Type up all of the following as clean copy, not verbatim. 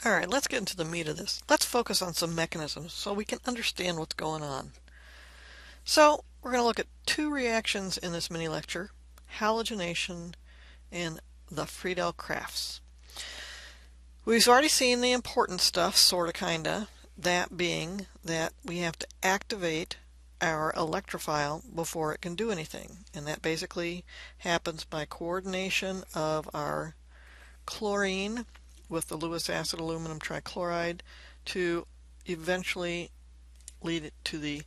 Alright, let's get into the meat of this. Let's focus on some mechanisms so we can understand what's going on. So, we're going to look at two reactions in this mini lecture, halogenation and the Friedel-Crafts. We've already seen the important stuff, sorta kinda, that being that we have to activate our electrophile before it can do anything. And that basically happens by coordination of our chlorine with the Lewis acid aluminum trichloride to eventually lead it to the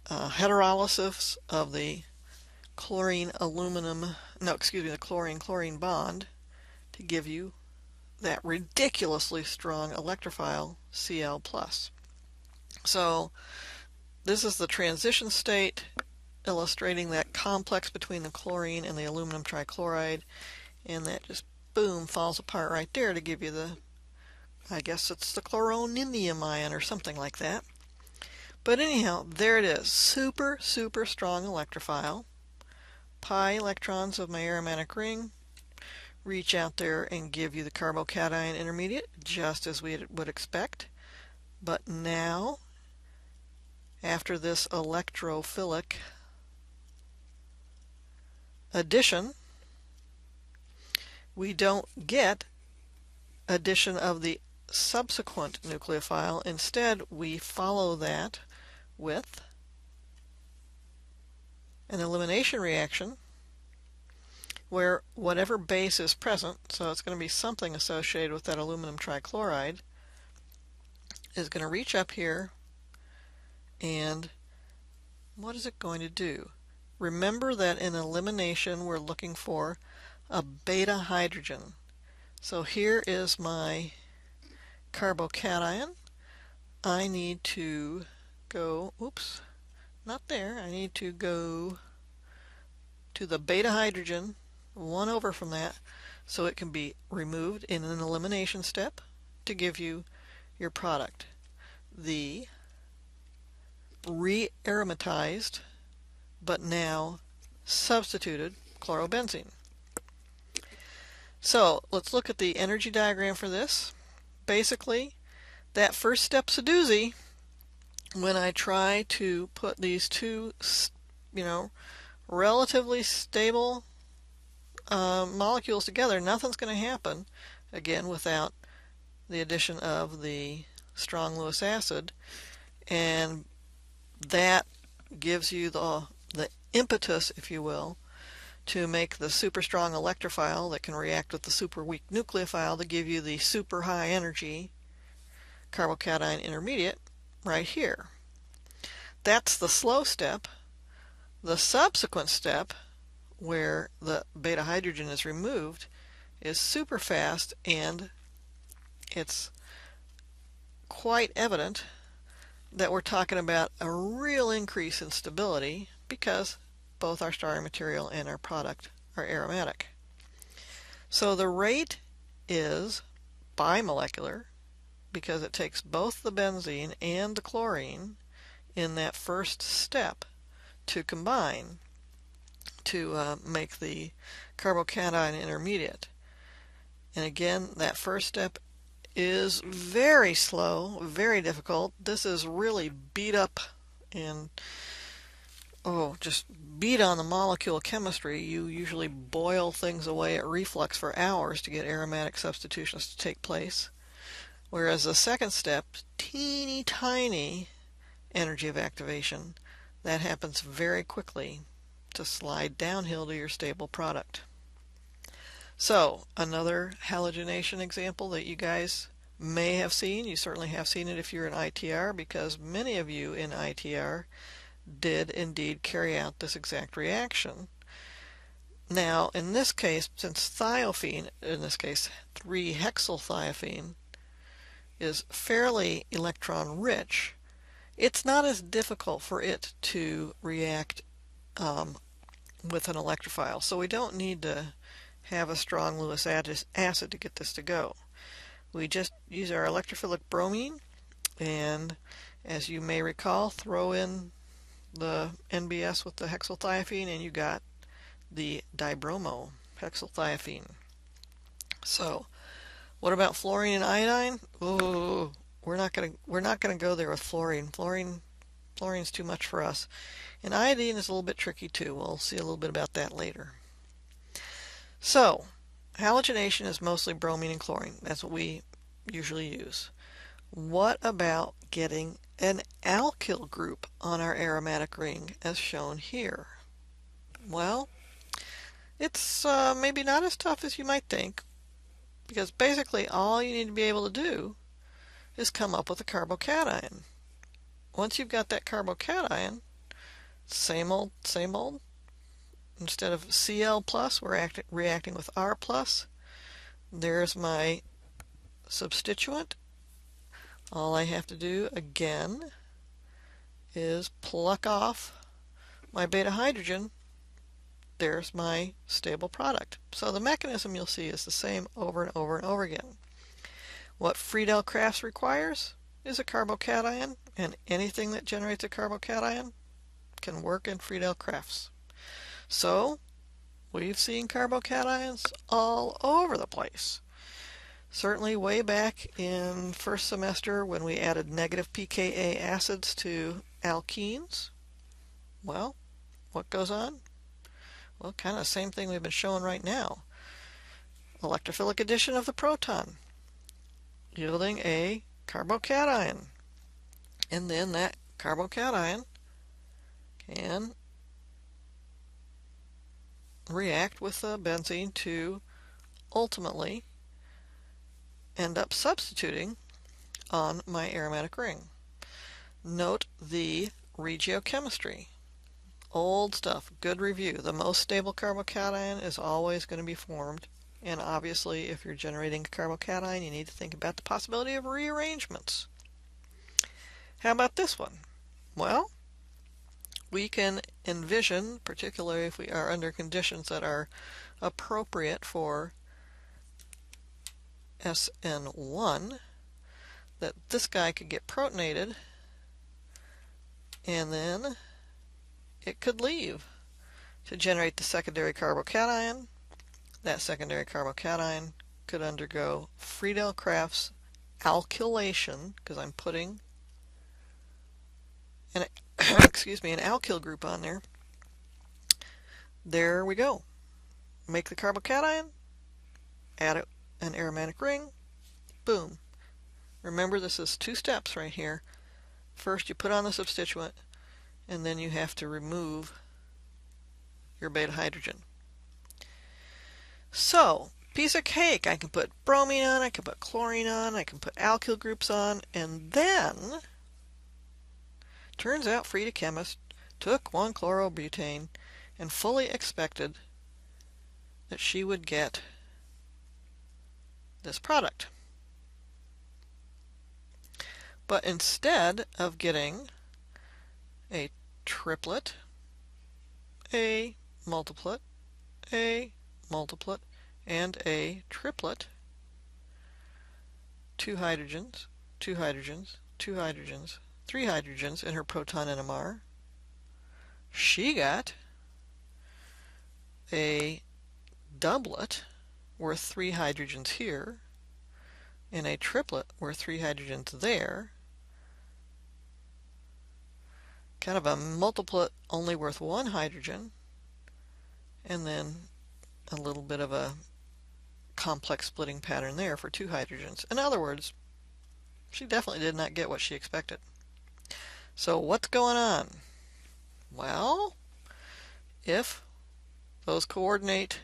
heterolysis of the the chlorine-chlorine bond to give you that ridiculously strong electrophile Cl+. So this is the transition state illustrating that complex between the chlorine and the aluminum trichloride, and that just boom falls apart right there to give you the, I guess it's the chloronium ion or something like that. But anyhow, there it is. Super strong electrophile. Pi electrons of my aromatic ring reach out there and give you the carbocation intermediate, just as we would expect. But now, after this electrophilic addition, we don't get addition of the subsequent nucleophile. Instead, we follow that with an elimination reaction where whatever base is present, so it's going to be something associated with that aluminum trichloride, is going to reach up here, and what is it going to do? Remember that in elimination we're looking for a beta hydrogen. So here is my carbocation. I need to go, oops, not there. I need to go to the beta hydrogen, one over from that, so it can be removed in an elimination step to give you your product. The re-aromatized, but now substituted chlorobenzene. So let's look at the energy diagram for this. Basically, that first step's a doozy. When I try to put these two, relatively stable molecules together, nothing's going to happen, again, without the addition of the strong Lewis acid, and that gives you the impetus, if you will, to make the super strong electrophile that can react with the super weak nucleophile to give you the super high energy carbocation intermediate right here. That's the slow step. The subsequent step, where the beta hydrogen is removed, is super fast, and it's quite evident that we're talking about a real increase in stability because both our starting material and our product are aromatic. So the rate is bimolecular because it takes both the benzene and the chlorine in that first step to combine to make the carbocation intermediate. And again, that first step is very slow, very difficult. This is really beat up and just beat on the molecule chemistry. You usually boil things away at reflux for hours to get aromatic substitutions to take place. Whereas the second step, teeny tiny energy of activation, that happens very quickly to slide downhill to your stable product. So, another halogenation example that you guys may have seen. You certainly have seen it if you're in ITR, because many of you in ITR did indeed carry out this exact reaction. Now, in this case, since thiophene, in this case 3-hexylthiophene, is fairly electron rich, it's not as difficult for it to react with an electrophile. So we don't need to have a strong Lewis acid to get this to go. We just use our electrophilic bromine, and as you may recall, throw in the NBS with the hexylthiophene, and you got the dibromo hexylthiophene. So What about fluorine and iodine? Oh, we're not gonna go there with fluorine. Fluorine's too much for us. And iodine is a little bit tricky too. We'll see a little bit about that later. So, halogenation is mostly bromine and chlorine. That's what we usually use. What about getting an alkyl group on our aromatic ring as shown here? Well, it's maybe not as tough as you might think, because basically all you need to be able to do is come up with a carbocation. Once you've got that carbocation, same old, same old. Instead of Cl plus, we're reacting with R plus. There's my substituent. All I have to do again is pluck off my beta hydrogen. There's my stable product. So the mechanism you'll see is the same over and over and over again. What Friedel-Crafts requires is a carbocation, and anything that generates a carbocation can work in Friedel-Crafts. So we've seen carbocations all over the place. Certainly way back in first semester when we added negative pKa acids to alkenes. Well, what goes on? Well, kind of the same thing we've been showing right now. Electrophilic addition of the proton, yielding a carbocation. And then that carbocation can react with the benzene to ultimately end up substituting on my aromatic ring. Note the regiochemistry. Old stuff, good review. The most stable carbocation is always going to be formed, and obviously if you're generating a carbocation you need to think about the possibility of rearrangements. How about this one? Well, we can envision, particularly if we are under conditions that are appropriate for SN1, that this guy could get protonated and then it could leave to generate the secondary carbocation. That secondary carbocation could undergo Friedel-Crafts alkylation, because I'm putting an excuse me, an alkyl group on there. There we go. Make the carbocation, add an aromatic ring, boom. Remember, this is two steps right here. First you put on the substituent, and then you have to remove your beta hydrogen. So, piece of cake. I can put bromine on, I can put chlorine on, I can put alkyl groups on, and then turns out Frida chemist took 1-chlorobutane and fully expected that she would get this product. But instead of getting a triplet, a multiplet, a multiplet, and a triplet, 2 hydrogens, 2 hydrogens, 2 hydrogens, 3 hydrogens in her proton NMR, she got a doublet worth 3 hydrogens here and a triplet worth 3 hydrogens there, kind of a multiplet only worth 1 hydrogen, and then a little bit of a complex splitting pattern there for 2 hydrogens. In other words, she definitely did not get what she expected. So what's going on? Well, if those coordinate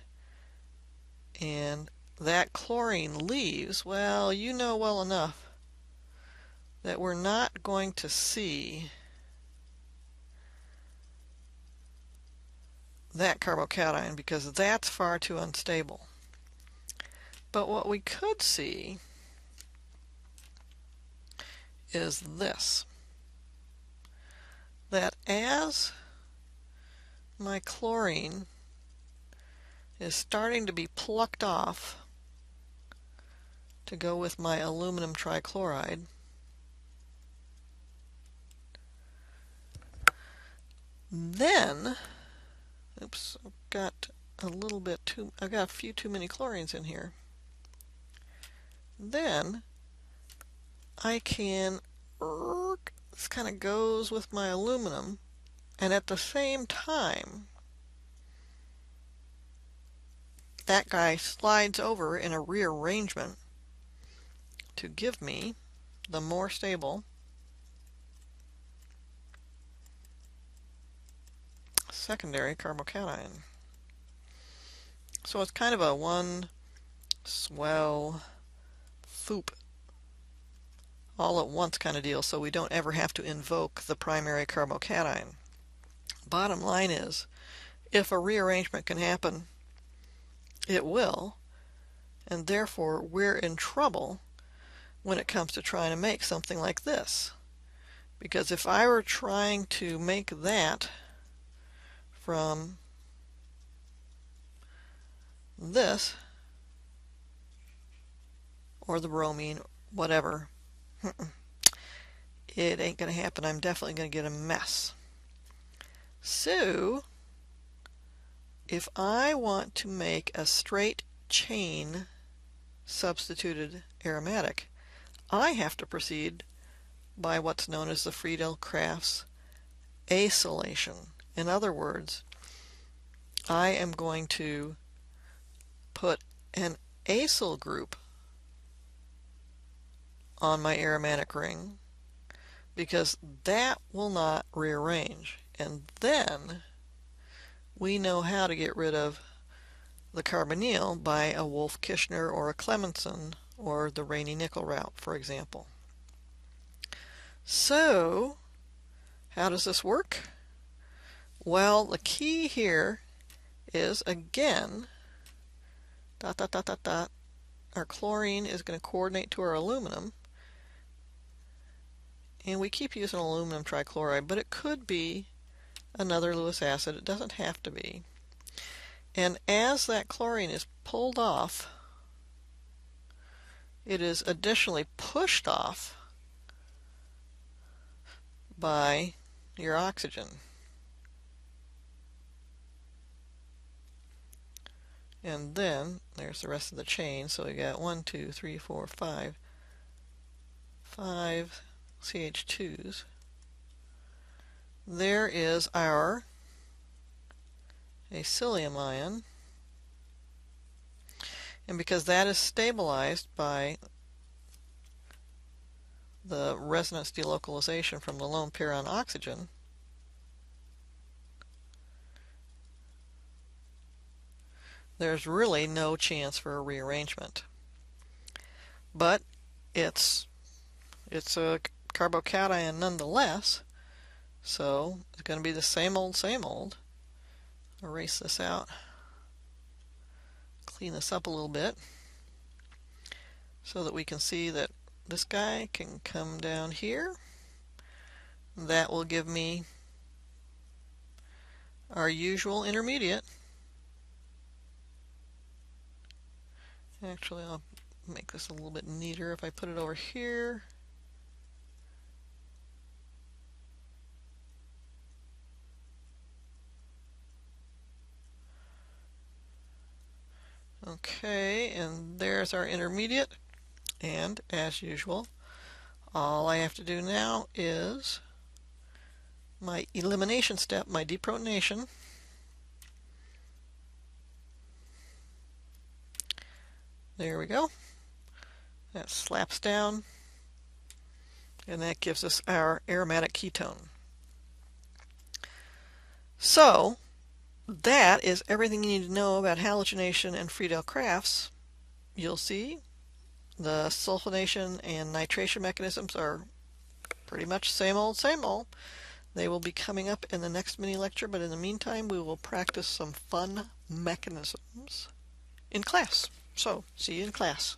and that chlorine leaves, well, you know well enough that we're not going to see that carbocation because that's far too unstable. But what we could see is this, that as my chlorine is starting to be plucked off to go with my aluminum trichloride, then, oops, I've got a few too many chlorines in here. then I can, this kind of goes with my aluminum, and at the same time that guy slides over in a rearrangement to give me the more stable secondary carbocation. So it's kind of a one swell foop all at once kind of deal, so we don't ever have to invoke the primary carbocation. Bottom line is, if a rearrangement can happen, it will, and therefore we're in trouble when it comes to trying to make something like this. Because if I were trying to make that from this, or the bromine, whatever, it ain't going to happen. I'm definitely going to get a mess. So, if I want to make a straight chain substituted aromatic, I have to proceed by what's known as the Friedel-Crafts acylation. In other words, I am going to put an acyl group on my aromatic ring because that will not rearrange. And then we know how to get rid of the carbonyl by a Wolff-Kishner or a Clemenson or the Raney-Nickel route, for example. So, how does this work? Well, the key here is, again, our chlorine is going to coordinate to our aluminum, and we keep using aluminum trichloride, but it could be another Lewis acid. It doesn't have to be. And as that chlorine is pulled off, it is additionally pushed off by your oxygen. And then there's the rest of the chain. So we got 1, 2, 3, 4, 5 CH2s. There is our acylium ion. And because that is stabilized by the resonance delocalization from the lone pair on oxygen, there's really no chance for a rearrangement. But it's a carbocation nonetheless, so it's going to be the same old, same old. Erase this out, clean this up a little bit so that we can see that this guy can come down here. That will give me our usual intermediate. Actually, I'll make this a little bit neater if I put it over here. Okay, and there's our intermediate. And as usual, all I have to do now is my elimination step, my deprotonation. There we go. That slaps down, and that gives us our aromatic ketone. So, that is everything you need to know about halogenation and Friedel-Crafts. You'll see the sulfonation and nitration mechanisms are pretty much same old, same old. They will be coming up in the next mini lecture, but in the meantime we will practice some fun mechanisms in class. So, see you in class.